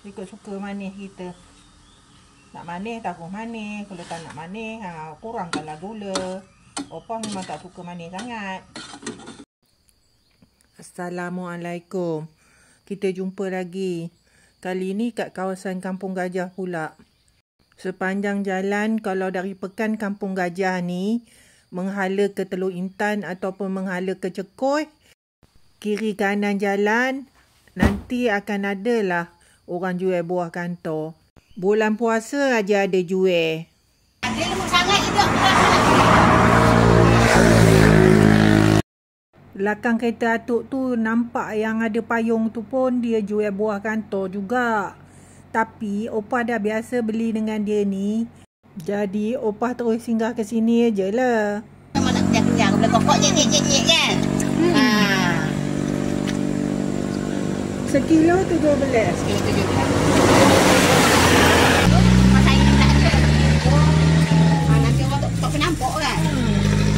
Ikut suka manis kita. Nak manis taruh manis. Kalau tak nak manis, kurangkanlah gula. Opah memang tak suka manis sangat. Assalamualaikum. Kita jumpa lagi. Kali ni kat kawasan Kampung Gajah pula. Sepanjang jalan kalau dari Pekan Kampung Gajah ni menghala ke Teluk Intan ataupun menghala ke Cekoi, kiri kanan jalan nanti akan adalah orang jual buah kantor. Bulan puasa aja ada jual. Dia lemuk sangat hidup. Belakang kereta atuk tu nampak yang ada payung tu pun dia jual buah kantor juga. Tapi opah dah biasa beli dengan dia ni. Jadi opah terus singgah ke sini je lah. Memang nak kenyang-kenyang. Boleh kokok nyek-nyek kan? Sekilo 17. Sekilo 17. Masa ini tak ada. Nanti orang tak penampok kan?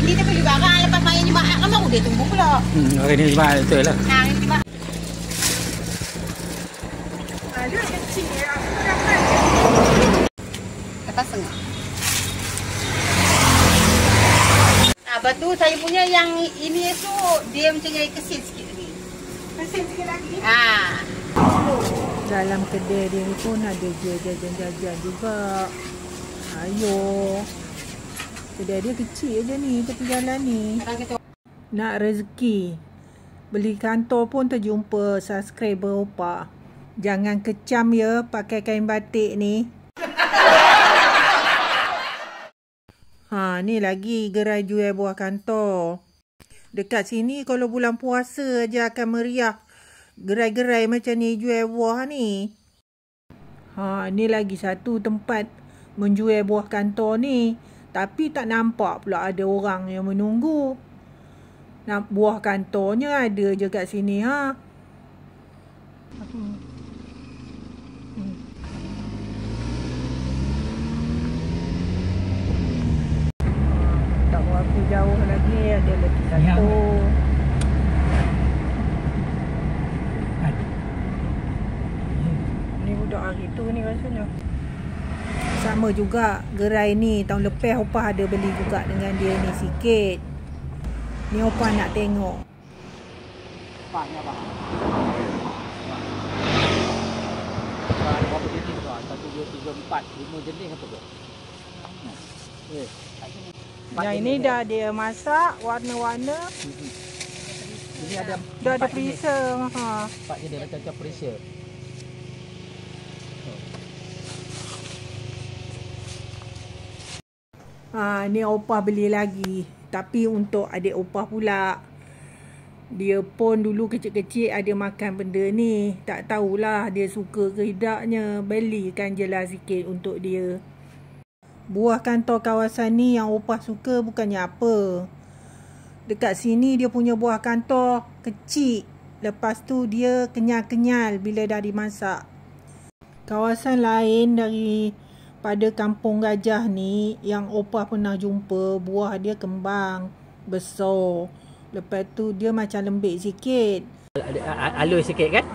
Ini dia pergi barang lepas main Jumaat kan baru dia tunggu pula. Hari ni Jumaat betul lah. Hari ni Jumaat. Ada kecil ya. Aku dapat. Lepas tengah. Lepas tu saya punya yang ini tu dia macam yang kesil sikit lagi. Kesil sikit lagi? Dalam kedai dia ni pun ada jual jajan-jajan juga. Ayo. Kedai dia kecil je ni tepi jalan ni. Nak rezeki. Beli kantor pun terjumpa subscriber opah. Jangan kecam ya pakai kain batik ni. Ni lagi gerai jual buah kantor. Dekat sini kalau bulan puasa aja akan meriah. Gerai-gerai macam ni jual buah ni. Ni lagi satu tempat menjual buah kantor ni. Tapi tak nampak pula ada orang yang menunggu. Buah kantornya ada je kat sini Tak berapa jauh lagi ada lagi satu. Ni budak hari tu ni rasanya. Sama juga gerai ni tahun lepas opah ada beli juga dengan dia ni sikit. Ni opah nak tengok. Paknya apa? Berapa jenis tu? 1, 2, 3, 4, 5 jenis apa tu? Yang ini dah dia masak warna-warna. Ini ada Dah ada freezer. 4 jenis macam freezer. Ni opah beli lagi. Tapi untuk adik opah pula. Dia pun dulu kecil-kecil ada makan benda ni. Tak tahulah dia suka ke tidaknya. Belikan je lah sikit untuk dia. Buah kantor kawasan ni yang opah suka bukannya apa. Dekat sini dia punya buah kantor kecil. Lepas tu dia kenyal-kenyal bila dah dimasak. Kawasan lain daripada Kampung Gajah ni yang opah pernah jumpa, buah dia kembang, besar. Lepas tu dia macam lembik sikit. Halus sikit kan?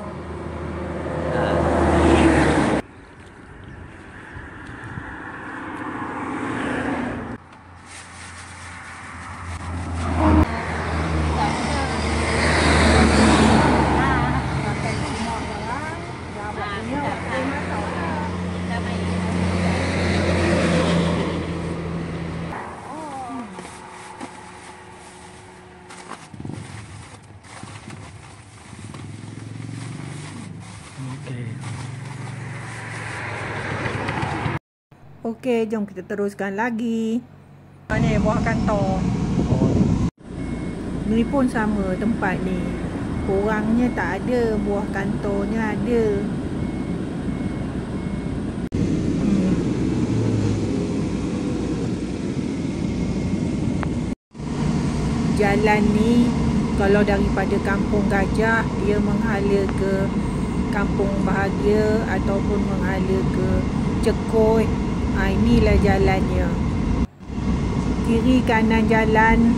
Okey, jom kita teruskan lagi. Ni buah kantor. Ni pun sama tempat ni. Orangnya tak ada, buah kantornya ada. Jalan ni kalau daripada Kampung Gajah dia menghala ke Kampung Bahagia ataupun menghala ke Cekoi. Inilah jalannya. Kiri kanan jalan,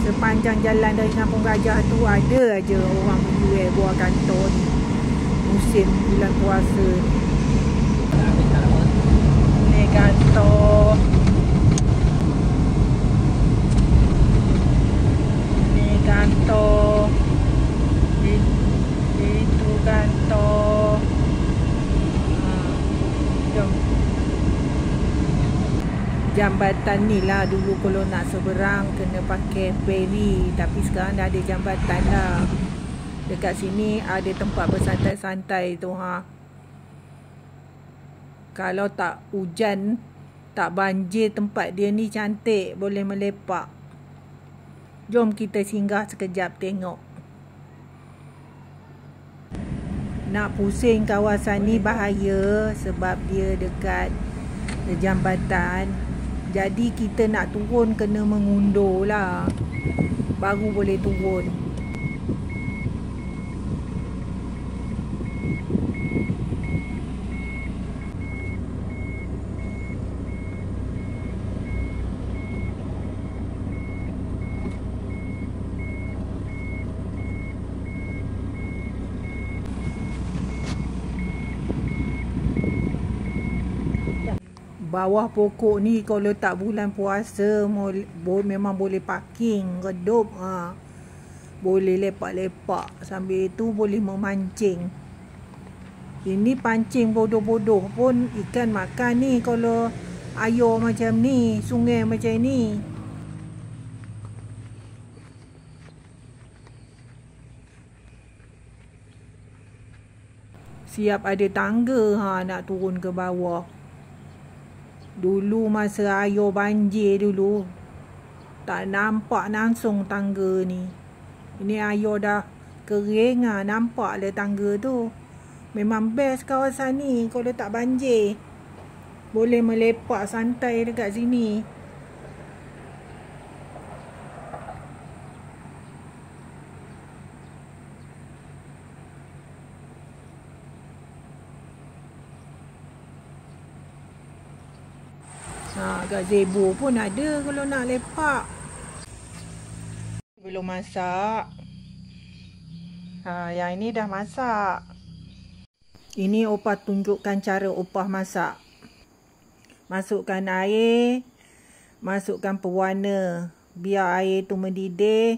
sepanjang jalan dari Kampung Gajah tu ada aja orang menjual buah kantor ni. Musim bulan puasa ni. kantor. Ni kantor. Itu kantor. Jom. Jambatan ni lah dulu kalau nak seberang kena pakai feri. Tapi sekarang dah ada jambatan dah. Dekat sini ada tempat bersantai-santai tu ha. Kalau tak hujan, tak banjir, tempat dia ni cantik, boleh melepak. Jom kita singgah sekejap tengok. Nak pusing kawasan ni bahaya sebab dia dekat jambatan. Jadi kita nak turun kena mengundur lah. Baru boleh turun. Bawah pokok ni kalau tak bulan puasa memang boleh parking redup ha. Boleh lepak-lepak, sambil tu boleh memancing. Ini pancing bodoh-bodoh pun ikan makan ni kalau air macam ni, sungai macam ni. Siap ada tangga ha, nak turun ke bawah. Dulu masa air banjir dulu, tak nampak langsung tangga ni. Ini air dah kering ha, nampak le tangga tu. Memang best kawasan ni kalau tak banjir. Boleh melepak santai dekat sini. Gazebo pun ada kalau nak lepak. Belum masak. Yang ini dah masak. Ini opah tunjukkan cara opah masak. Masukkan air. Masukkan pewarna. Biar air tu mendidih.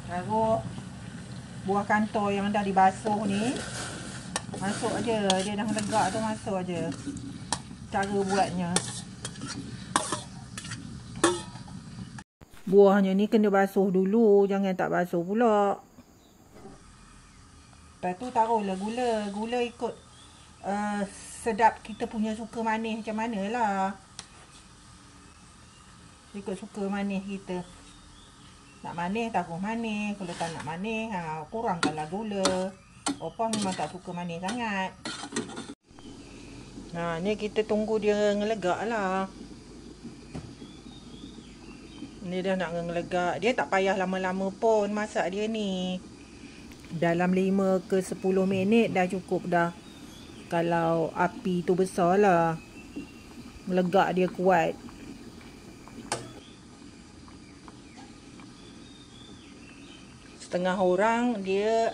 Taruh buah kantor yang dah dibasuh ni. Masuk aja. Dia dah legak tu masuk aja. Cara buatnya, buahnya ni kena basuh dulu, jangan tak basuh pula. Lepas tu taruhlah gula. Gula ikut sedap kita punya suka manis macam mana lah. Ikut suka manis kita. Nak manis taruh manis, kalau tak nak manis kurangkanlah gula. Opah memang tak suka manis sangat. Ni kita tunggu dia ngelegak lah. Ni dah nak ngelegak. Dia tak payah lama-lama pun masak dia ni. Dalam 5 ke 10 minit dah cukup dah. Kalau api tu besar lah. Melegak dia kuat. Setengah orang dia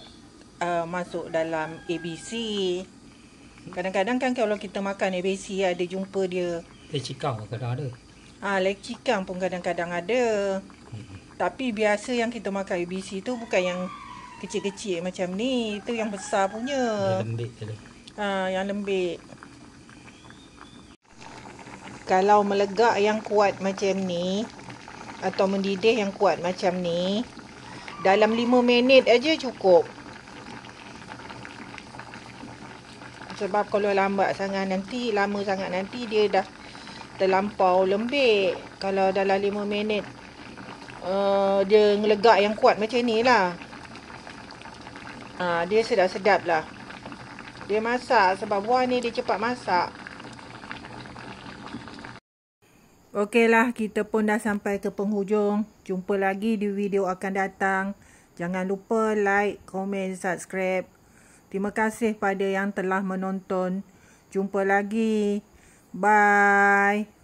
masuk dalam ABC. Kadang-kadang kan kalau kita makan ABC ada jumpa dia. Lecikang kadang ada. Lecikang pun kadang-kadang ada. Tapi biasa yang kita makan ABC tu bukan yang kecil-kecil macam ni. Itu yang besar punya. Yang lembik tu. Yang lembik. Kalau melegak yang kuat macam ni atau mendidih yang kuat macam ni, dalam 5 minit aja cukup. Sebab kalau lama sangat nanti dia dah terlampau lembik. Kalau dalam 5 minit dia ngelegak yang kuat macam ni lah. Dia sedap-sedap lah. Dia masak sebab buah ni dia cepat masak. Okeylah, kita pun dah sampai ke penghujung. Jumpa lagi di video akan datang. Jangan lupa like, komen, subscribe. Terima kasih pada yang telah menonton. Jumpa lagi. Bye.